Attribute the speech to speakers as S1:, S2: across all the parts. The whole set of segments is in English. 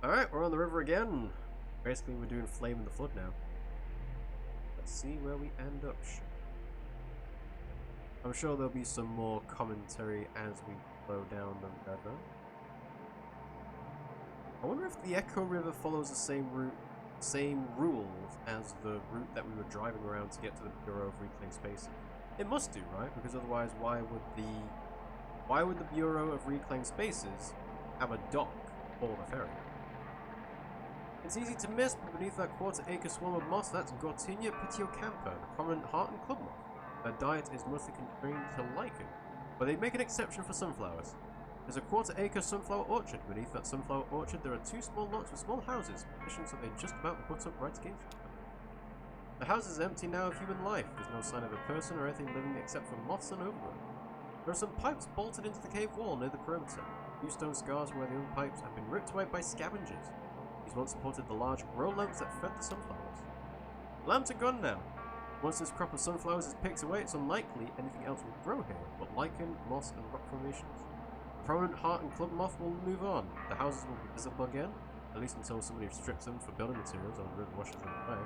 S1: Alright, we're on the river again. Basically, we're doing Flame in the Flood now. Let's see where we end up. I'm sure there'll be some more commentary as we flow down the river. I wonder if the Echo River follows the same rules as the route that we were driving around to get to the Bureau of Reclaimed Spaces. It must do, right? Because otherwise, why would the Bureau of Reclaimed Spaces have a dock for the ferry? It's easy to miss, but beneath that quarter-acre swarm of moss, that's Gortinia pitiocampa, the prominent heart and club moth. Their diet is mostly constrained to lichen, but they make an exception for sunflowers. There's a quarter-acre sunflower orchard. Beneath that sunflower orchard, there are two small lots with small houses, positioned so they just about butt up right against each other. The house is empty now of human life. There's no sign of a person or anything living except for moths and overgrowth. There are some pipes bolted into the cave wall near the perimeter. A few stone scars where the old pipes have been ripped away by scavengers. These once supported the large grow lamps that fed the sunflowers. The lamps are gone now. Once this crop of sunflowers is picked away, it's unlikely anything else will grow here, but lichen, moss, and rock formations. The prominent heart and club moth will move on. The houses will be visible again, at least until somebody strips them for building materials or the river washes them away.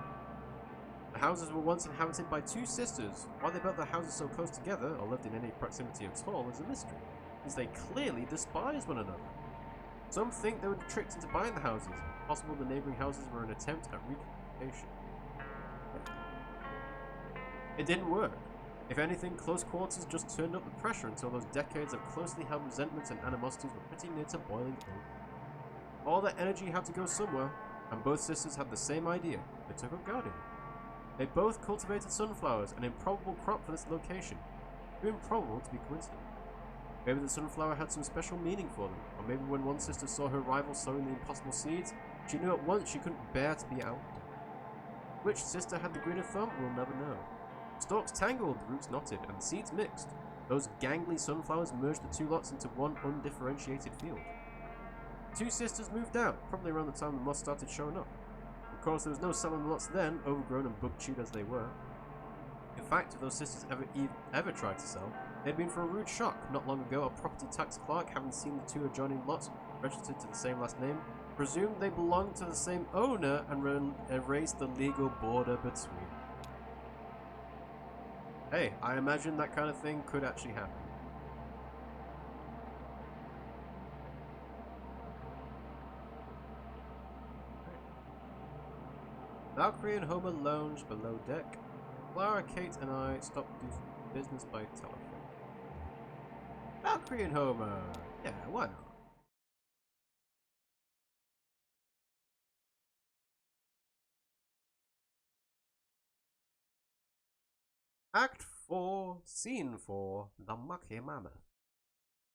S1: The houses were once inhabited by two sisters. Why they built their houses so close together, or lived in any proximity at all, is a mystery, since they clearly despise one another. Some think they were tricked into buying the houses. Possible the neighbouring houses were an attempt at reunification. It didn't work. If anything, close quarters just turned up the pressure until those decades of closely held resentments and animosities were pretty near to boiling over. All that energy had to go somewhere, and both sisters had the same idea. They took up gardening. They both cultivated sunflowers, an improbable crop for this location. Too improbable to be coincident. Maybe the sunflower had some special meaning for them, or maybe when one sister saw her rival sowing the impossible seeds, she knew at once she couldn't bear to be outdone. Which sister had the greener thumb, we'll never know. Stalks tangled, the roots knotted, and the seeds mixed. Those gangly sunflowers merged the two lots into one undifferentiated field. The two sisters moved out, probably around the time the moss started showing up. Of course, there was no selling the lots then, overgrown and bug-chewed as they were. In fact, if those sisters ever tried to sell, they'd been for a rude shock. Not long ago, a property tax clerk, having seen the two adjoining lots registered to the same last name, presumed they belonged to the same owner and erased the legal border between. Hey, I imagine that kind of thing could actually happen. Valkyrie and Homer lounged below deck. Clara, Kate, and I stopped doing business by telephone. Valkyrie and Homer! Yeah, why not? Act 4, Scene 4, The Mucky Mammoth.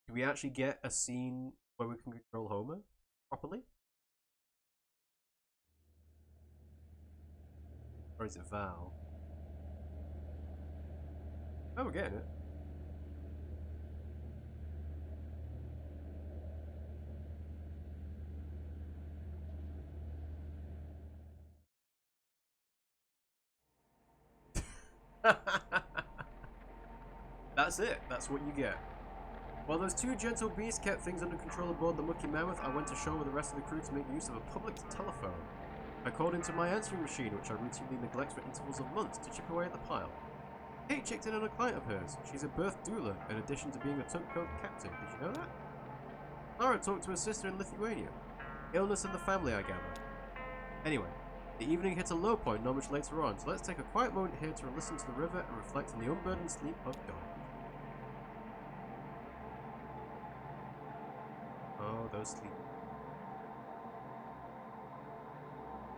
S1: Do we actually get a scene where we can control Homer properly? Or is it Val? Oh, we're getting it. That's it. That's what you get. While those two gentle beasts kept things under control aboard the Mucky Mammoth, I went ashore with the rest of the crew to make use of a public telephone. I called into my answering machine, which I routinely neglect for intervals of months, to chip away at the pile. Kate checked in on a client of hers. She's a birth doula, in addition to being a tugboat captain. Did you know that? Lara talked to her sister in Lithuania. Illness in the family, I gather. Anyway, the evening hit a low point not much later on, so let's take a quiet moment here to listen to the river and reflect on the unburdened sleep of dawn. Oh, those sleep.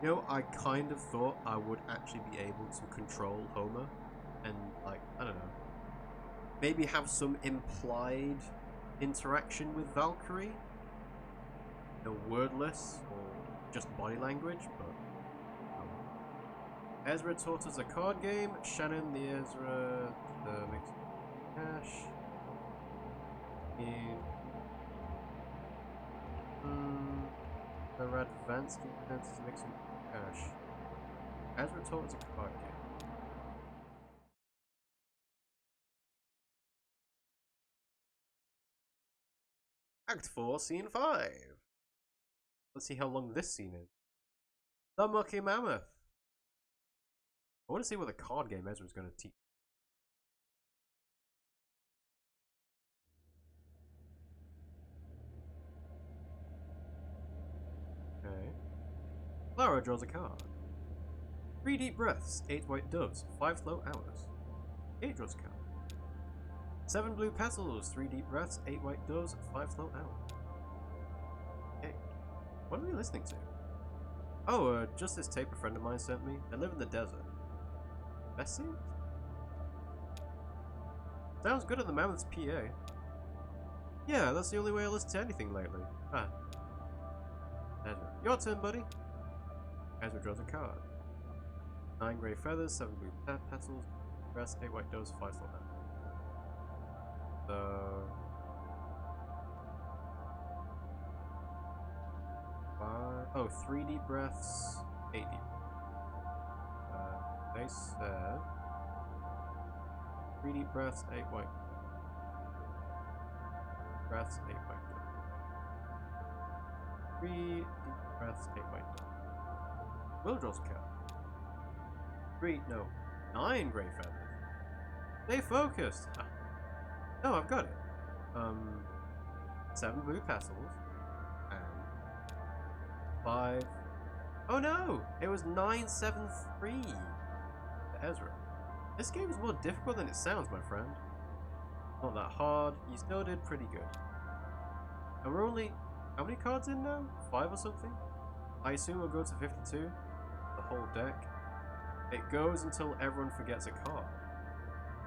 S1: You know, I kind of thought I would actually be able to control Homer and, like, I don't know, maybe have some implied interaction with Valkyrie. You know, wordless or just body language, but Ezra taught us a card game. Shannon, the Ezra, the mix cash. The Radvansky plans to make some cash. Ezra taught us a card game. Act 4, Scene 5. Let's see how long this scene is. The Mucky Mammoth! I want to see what the card game Ezra's going to teach. Okay. Clara draws a card. 3 deep breaths, 8 white doves, 5 slow hours. Kate draws a card. 7 blue petals, 3 deep breaths, 8 white doves, 5 slow hours. Okay. What are we listening to? Oh, just this tape a friend of mine sent me. I live in the desert. Best scene? Sounds good at the Mammoth's PA. Yeah, that's the only way I listen to anything lately. Ah. Ezra. Your turn, buddy. Ezra draws a card. 9 grey feathers, 7 blue petals, breaths, 8 white doves, 5 slow hours. So... 3 deep breaths, 8 deep. They said 3 deep breaths, 8 white breaths, 8 white doves. 3 deep breaths, 8 white doves. Will draws a card. 9 grey feathers. Stay focused. Ah. No, I've got it. 7 blue petals. 5. Oh no! It was 973 to Ezra. This game is more difficult than it sounds, my friend. Not that hard. You still did pretty good. And we're only... how many cards in now? 5 or something? I assume we'll go to 52. The whole deck. It goes until everyone forgets a card.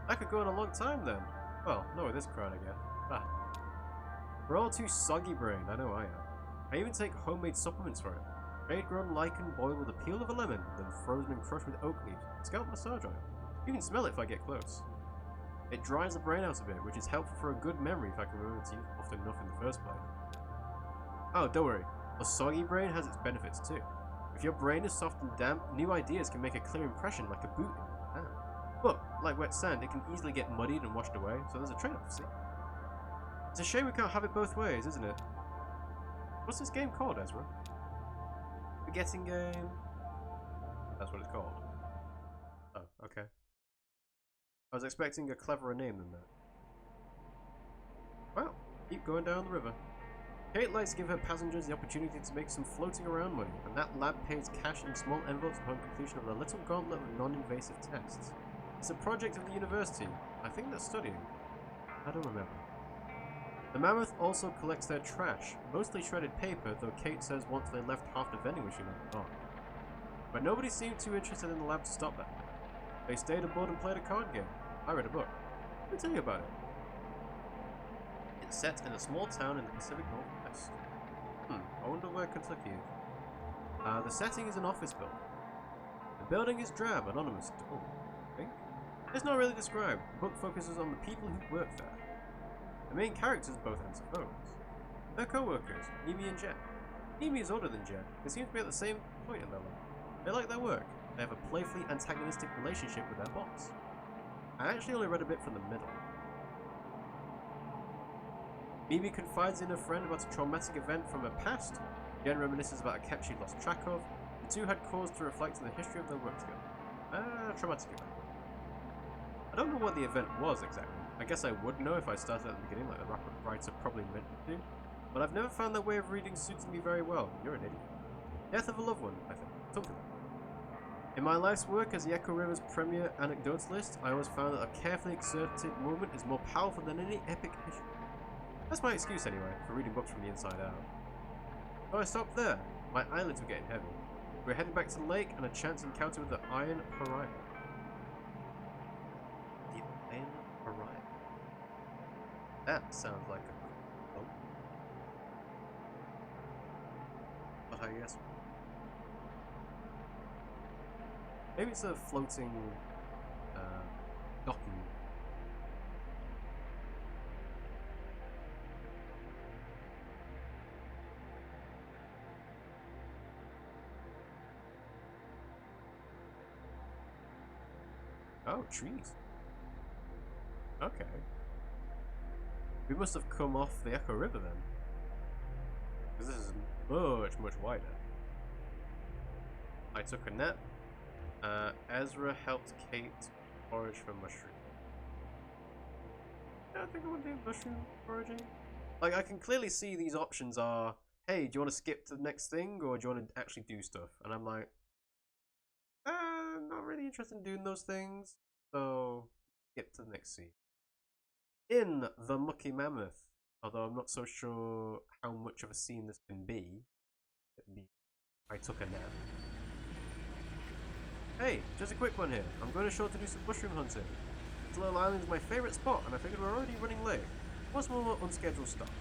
S1: That could go on a long time then. Well, not with this crowd, I guess. Ah. We're all too soggy-brained. I know I am. I even take homemade supplements for it. Trade-grown lichen boiled with the peel of a lemon, then frozen and crushed with oak leaves. Scalp massage oil. You can smell it if I get close. It dries the brain out a bit, which is helpful for a good memory if I can remember to use it often enough in the first place. Oh, don't worry. A soggy brain has its benefits too. If your brain is soft and damp, new ideas can make a clear impression like a boot in your hand. But, like wet sand, it can easily get muddied and washed away, so there's a trade-off, see? It's a shame we can't have it both ways, isn't it? What's this game called, Ezra? Forgetting game? That's what it's called. Oh, okay. I was expecting a cleverer name than that. Well, keep going down the river. Kate likes to give her passengers the opportunity to make some floating around money, and that lab pays cash in small envelopes upon completion of a little gauntlet of non-invasive tests. It's a project of the university. I think they're studying. I don't remember. The Mammoth also collects their trash, mostly shredded paper, though Kate says once they left half the vending machine unlocked. But nobody seemed too interested in the lab to stop that. They stayed aboard and played a card game. I read a book. Let me tell you about it. It's set in a small town in the Pacific Northwest. I wonder where Kentucky is. The setting is an office building. The building is drab, anonymous, dull, I think. It's not really described. The book focuses on the people who work there. The main characters both answer phones. They're co-workers, Mimi and Jen. Mimi is older than Jen. They seem to be at the same point in their life. They like their work. They have a playfully antagonistic relationship with their boss. I actually only read a bit from the middle. Mimi confides in her friend about a traumatic event from her past. Jen reminisces about a cat she lost track of. The two had cause to reflect on the history of their work together. Traumatic event. I don't know what the event was exactly. I guess I would know if I started at the beginning, like the writer probably meant to do. But I've never found that way of reading suiting me very well. You're an idiot. Death of a loved one, I think. Something like that. In my life's work as the Echo River's premier anecdotes list, I always found that a carefully exerted moment is more powerful than any epic history. That's my excuse anyway, for reading books from the inside out. So I stopped there. My eyelids were getting heavy. We were heading back to the lake and a chance encounter with the Iron Pariah. The Iron Pariah. That sounds like a boat. But I guess maybe it's a floating docking. Oh, trees. Okay. We must have come off the Echo River then. Because this is much, much wider. I took a nap. Ezra helped Kate forage for mushroom. Yeah, I think I want to do mushroom foraging. Like, I can clearly see these options are, hey, do you want to skip to the next thing, or do you want to actually do stuff? And I'm like, not really interested in doing those things, so skip to the next scene. In the Mucky Mammoth, although I'm not so sure how much of a scene this can be, I took a nap. Hey, just a quick one here. I'm going ashore to do some mushroom hunting. This little island is my favourite spot, and I figured we're already running late. What's more unscheduled stuff?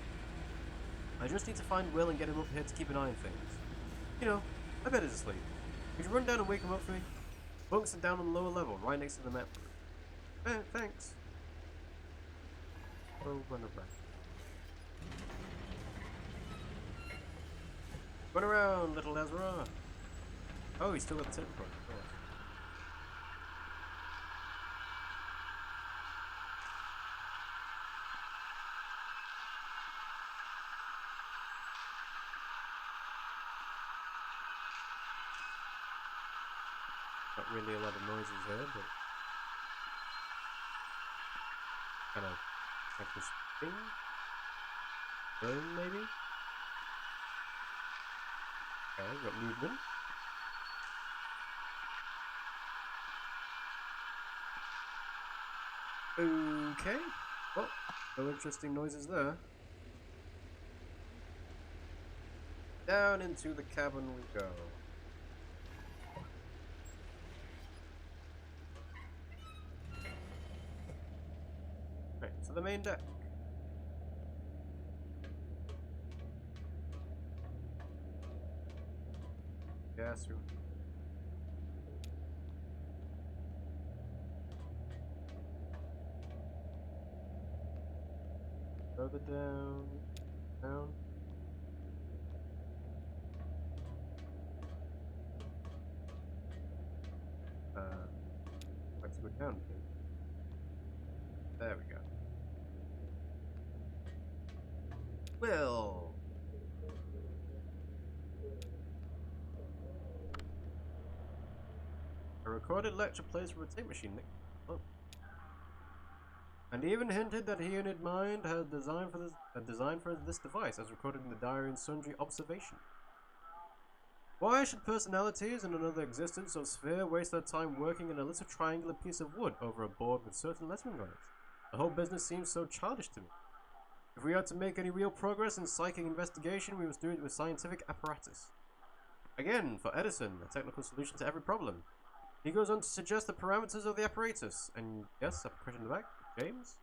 S1: I just need to find Will and get him up here to keep an eye on things. You know, I bet he's asleep. Could you run down and wake him up for me? Bunks are down on the lower level, right next to the map. Thanks. Oh, run around. Run around, little Ezra. Oh, he's still got the tip point. Oh. Not really a lot of noises here, but kind of like this thing. Burn, maybe? Okay, got movement. Okay. Well, no interesting noises there. Down into the cabin we go. Right, to the main deck. Gas room. Further down. Down. Let's go down a bit. There we go. Will. A recorded lecture plays from a tape machine. Oh. And he even hinted that he in his mind had a design for this device, as recorded in the diary and sundry observation. Why should personalities in another existence or sphere waste their time working in a little triangular piece of wood over a board with certain lettering on it? The whole business seems so childish to me. If we are to make any real progress in psychic investigation, we must do it with scientific apparatus. Again, for Edison, a technical solution to every problem. He goes on to suggest the parameters of the apparatus. And yes, a question in the back. James?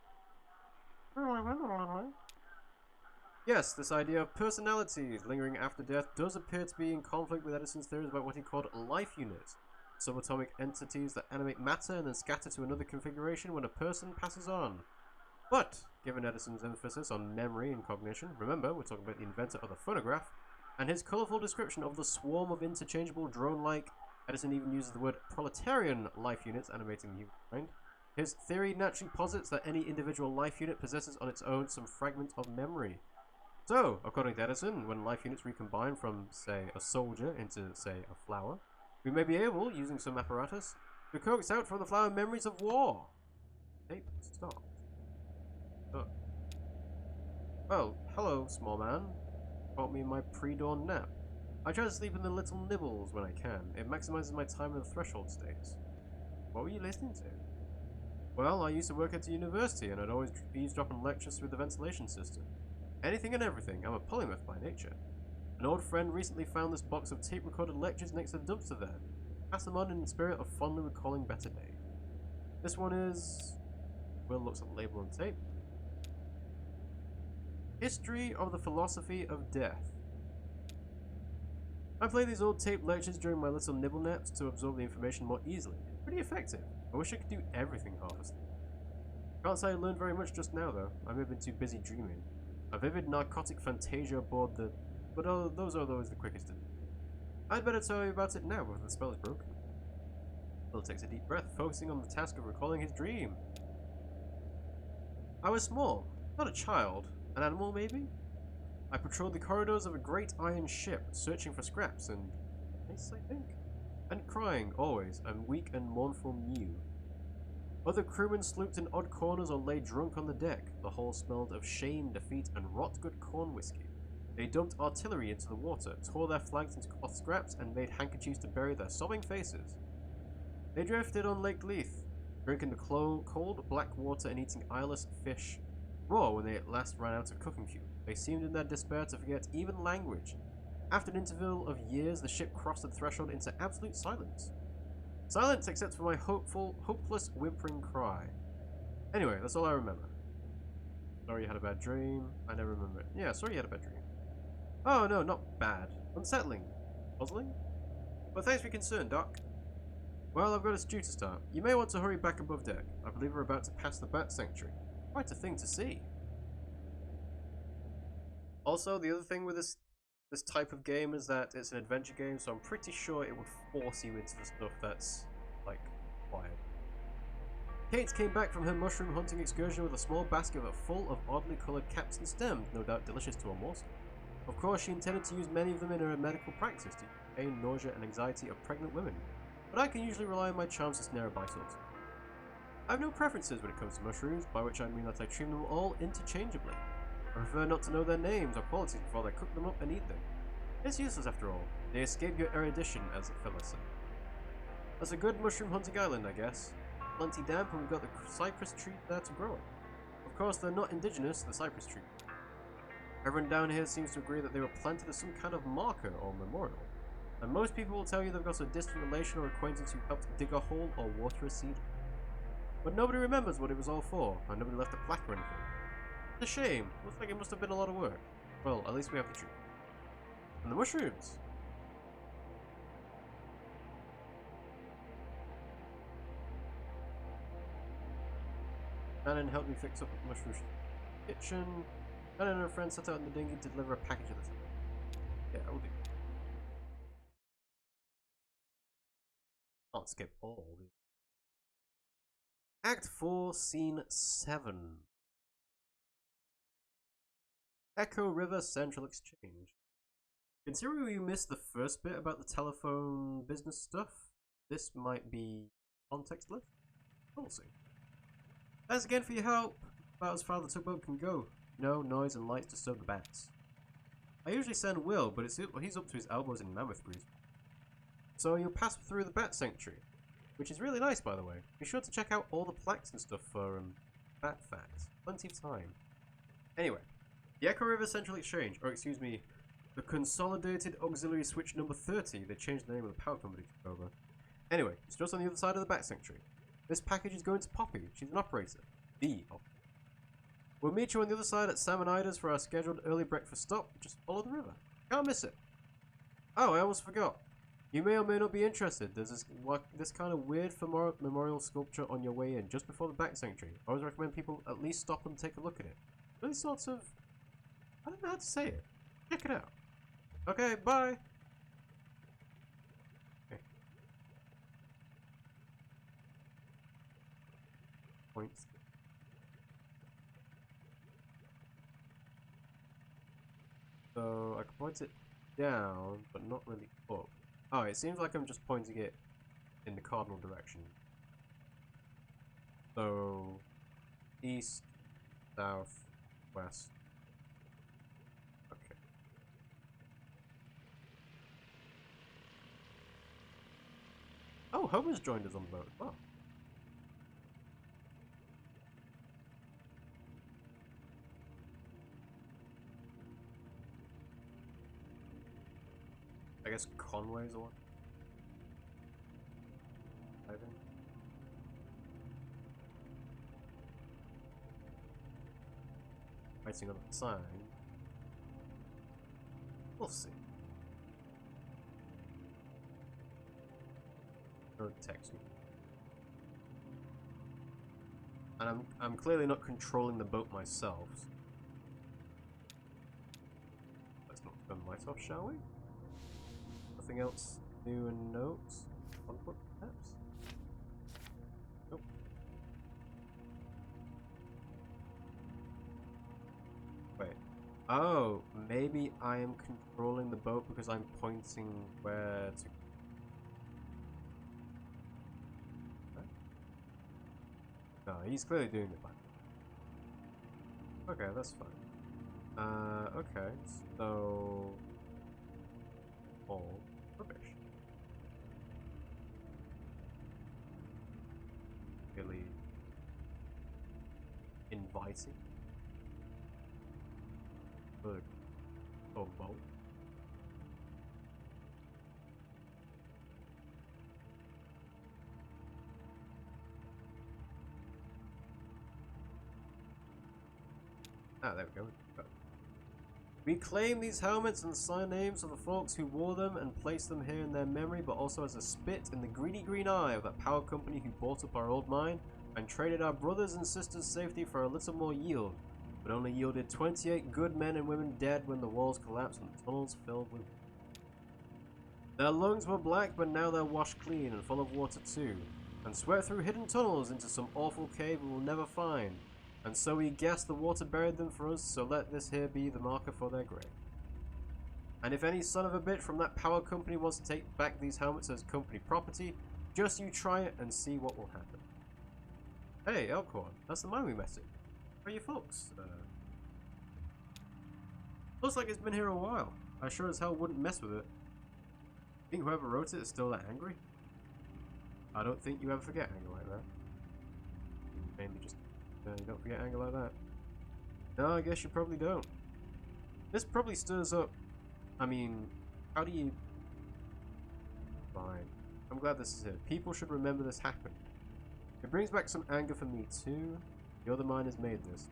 S1: Yes, this idea of personalities lingering after death does appear to be in conflict with Edison's theories about what he called life units, subatomic entities that animate matter and then scatter to another configuration when a person passes on. But, given Edison's emphasis on memory and cognition, remember, we're talking about the inventor of the phonograph, and his colourful description of the swarm of interchangeable drone-like, Edison even uses the word proletarian life units animating the human mind. His theory naturally posits that any individual life unit possesses on its own some fragment of memory. So, according to Edison, when life units recombine from, say, a soldier into, say, a flower, we may be able, using some apparatus, to coax out from the flower memories of war. Tape stop. Oh. Well, hello, small man. Caught me in my pre-dawn nap. I try to sleep in the little nibbles when I can. It maximizes my time in the threshold states. What were you listening to? Well, I used to work at a university and I'd always eavesdrop on lectures through the ventilation system. Anything and everything. I'm a polymath by nature. An old friend recently found this box of tape-recorded lectures next to the dumpster there. Pass them on in the spirit of fondly recalling better days. This one is... Will looks at the label on tape. History of the Philosophy of Death. I play these old tape lectures during my little nibble naps to absorb the information more easily. It's pretty effective. I wish I could do everything half asleep. Can't say I learned very much just now though. I may have been too busy dreaming. A vivid narcotic fantasia aboard the... But those are always the quickest to do. I'd better tell you about it now before the spell is broken. Will takes a deep breath, focusing on the task of recalling his dream. I was small. Not a child. An animal, maybe? I patrolled the corridors of a great iron ship, searching for scraps and ice, I think? And crying, always, and weak and mournful mew. Other crewmen slooped in odd corners or lay drunk on the deck. The hull smelled of shame, defeat, and rot-good corn whiskey. They dumped artillery into the water, tore their flags into cloth scraps, and made handkerchiefs to bury their sobbing faces. They drifted on Lake Leith, drinking the cold black water and eating eyeless fish raw when they at last ran out of cooking fuel. They seemed in their despair to forget even language. After an interval of years, the ship crossed the threshold into absolute silence. Silence except for my hopeless, whimpering cry. Anyway, that's all I remember. Sorry you had a bad dream. I never remember it. Yeah, sorry you had a bad dream. Oh no, not bad. Unsettling. Puzzling? But thanks for your concern, Doc. Well, I've got a stew to start. You may want to hurry back above deck. I believe we're about to pass the Bat Sanctuary. Quite a thing to see. Also, the other thing with this type of game is that it's an adventure game, so I'm pretty sure it would force you into the stuff that's, like, quiet. Kate came back from her mushroom hunting excursion with a small basket full of oddly coloured caps and stems, no doubt delicious to a morsel. Of course, she intended to use many of them in her medical practice to pain, nausea, and anxiety of pregnant women, but I can usually rely on my charms to snare a biters. I have no preferences when it comes to mushrooms, by which I mean that I treat them all interchangeably. I prefer not to know their names or qualities before I cook them up and eat them. It's useless after all. They escape your erudition, as the fella said. That's a good mushroom hunting island, I guess. Plenty damp, and we've got the cypress tree there to grow it. Of course, they're not indigenous, the cypress tree. Everyone down here seems to agree that they were planted as some kind of marker or memorial. And most people will tell you they've got a distant relation or acquaintance who helped dig a hole or water a seed. But nobody remembers what it was all for, and nobody left a plaque or anything. It's a shame. Looks like it must have been a lot of work. Well, at least we have the tree. And the mushrooms! Shannon helped me fix up the mushroom kitchen. Shannon and her friend set out in the dinghy to deliver a package at a time. Yeah, I will do. Can't skip all. Act 4, Scene 7. Echo River Central Exchange. Considering we missed the first bit about the telephone business stuff, this might be context left? We'll see. Thanks again for your help. About as far as the tugboat can go. No noise and lights disturb the bats. I usually send Will, but he's up to his elbows in mammoth grease. So you'll pass through the Bat Sanctuary, which is really nice, by the way. Be sure to check out all the plaques and stuff for bat facts. Plenty of time. Anyway, the Echo River Central Exchange, or excuse me, the Consolidated Auxiliary Switch number 30. They changed the name of the power company to over. Anyway, it's just on the other side of the Bat Sanctuary. This package is going to Poppy. She's an operator. The operator. We'll meet you on the other side at Sam and Ida's for our scheduled early breakfast stop. Just follow the river. Can't miss it. Oh, I almost forgot. You may or may not be interested. There's this kind of weird memorial sculpture on your way in, just before the Bat Sanctuary. I always recommend people at least stop and take a look at it. Really sorts of... I don't know how to say it. Check it out. Okay, bye! Okay. Points. So, I can point it down, but not really up. Oh, it seems like I'm just pointing it in the cardinal direction. So, east, south, west. Okay. Oh, Homer's joined us on the boat as well. I guess Conway's the one. I think. Writing on the sign. We'll see. Don't text me. And I'm clearly not controlling the boat myself. Let's not turn the lights off, shall we? Nothing else new and notes? On foot, perhaps? Nope. Wait. Oh, maybe I am controlling the boat because I'm pointing where to... No, he's clearly doing it back. Okay, that's fine. Okay, so... all rubbish. Really inviting. Look. Oh, boat. Ah, there we go. We claim these helmets and sign names of the folks who wore them and place them here in their memory, but also as a spit in the greedy green eye of that power company who bought up our old mine and traded our brothers and sisters' safety for a little more yield, but only yielded 28 good men and women dead when the walls collapsed and the tunnels filled with... Their lungs were black, but now they're washed clean and full of water too, and swept through hidden tunnels into some awful cave we will never find. And so we guess the water buried them for us, so let this here be the marker for their grave. And if any son of a bitch from that power company wants to take back these helmets as company property, just you try it and see what will happen. Hey, Elkhorn, that's the mine we met in. How are you folks? Looks like it's been here a while. I sure as hell wouldn't mess with it. Think whoever wrote it is still that angry? I don't think you ever forget anger like that. Mainly just... you don't forget anger like that. No, I guess you probably don't. This probably stirs up... I mean, how do you... Fine. I'm glad this is here. People should remember this happened. It brings back some anger for me too. The other miners made this.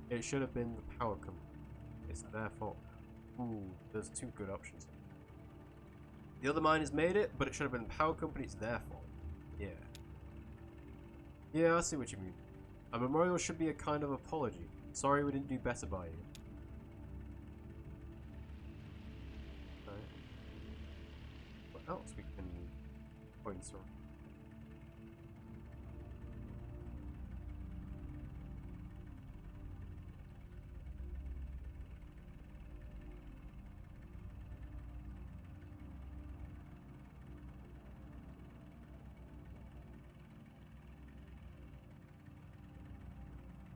S1: It should have been the power company. It's their fault. Ooh, there's two good options. The other miners made it, but it should have been the power company. It's their fault. Yeah. Yeah, I see what you mean. A memorial should be a kind of apology. Sorry we didn't do better by you. Right. What else we can point on?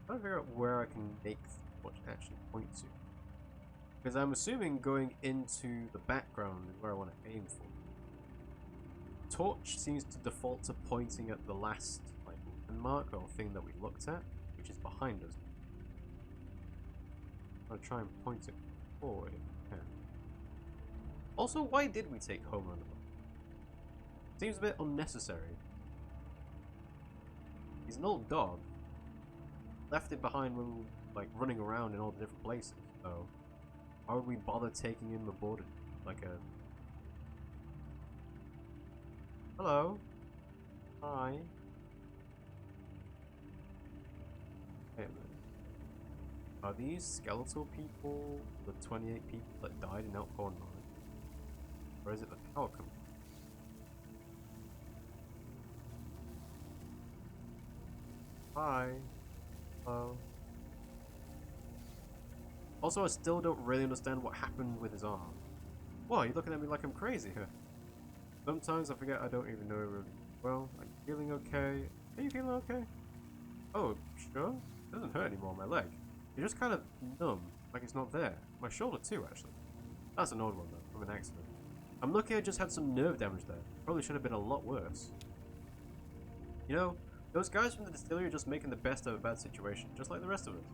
S1: I'm trying to figure out where I can make what to actually point to. Because I'm assuming going into the background is where I want to aim for. Torch seems to default to pointing at the last landmark or thing that we looked at, which is behind us. I'll try and point it forward if I can. Also, why did we take home on the boat? Seems a bit unnecessary. He's an old dog. Left it behind when we were like running around in all the different places, so why would we bother taking him aboard like a... Hello? Hi? Wait a minute. Are these skeletal people the 28 people that died in Elkhorn Mine? Or is it the power company? Hi. Hello. Also, I still don't really understand what happened with his arm. Whoa, you're looking at me like I'm crazy here. Sometimes I forget I don't even know really well. I'm feeling okay. Are you feeling okay? Oh, sure. It doesn't hurt anymore on my leg. You're just kind of numb, like it's not there. My shoulder too, actually. That's an old one though, from an accident. I'm lucky I just had some nerve damage there. Probably should have been a lot worse. You know, those guys from the distillery are just making the best of a bad situation, just like the rest of us.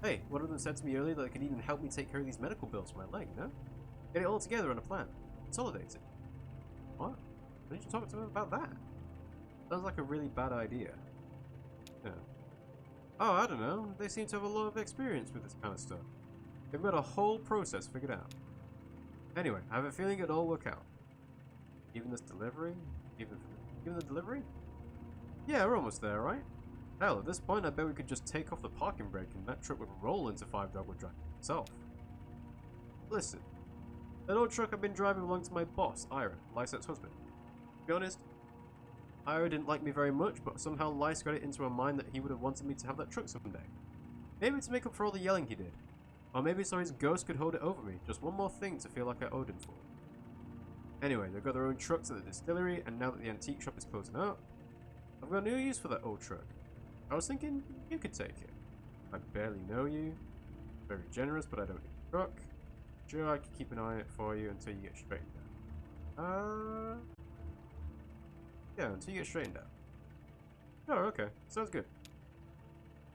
S1: Hey, one of them said to me earlier that they could even help me take care of these medical bills for my leg, no? Get it all together on a plan. Consolidate it. What? Why didn't you talk to him about that? Sounds like a really bad idea. Yeah. Oh, I don't know. They seem to have a lot of experience with this kind of stuff. They've got a whole process figured out. Anyway, I have a feeling it'll all work out. Even this delivery? Even the delivery? Yeah, we're almost there, right? Hell, at this point I bet we could just take off the parking brake and that truck would roll into 5 Dogwood Drive itself. Listen, that old truck I've been driving belonged to my boss, Ira, Lyset's husband. To be honest, Ira didn't like me very much, but somehow Lyse got it into her mind that he would have wanted me to have that truck someday. Maybe to make up for all the yelling he did. Or maybe so his ghost could hold it over me. Just one more thing to feel like I owed him for. Anyway, they've got their own trucks at the distillery, and now that the antique shop is closing up, I've got no use for that old truck. I was thinking you could take it. I barely know you. Very generous, but I don't need a truck. Sure, I could keep an eye on it for you until you get straightened out. Yeah, until you get straightened out. Oh, okay. Sounds good.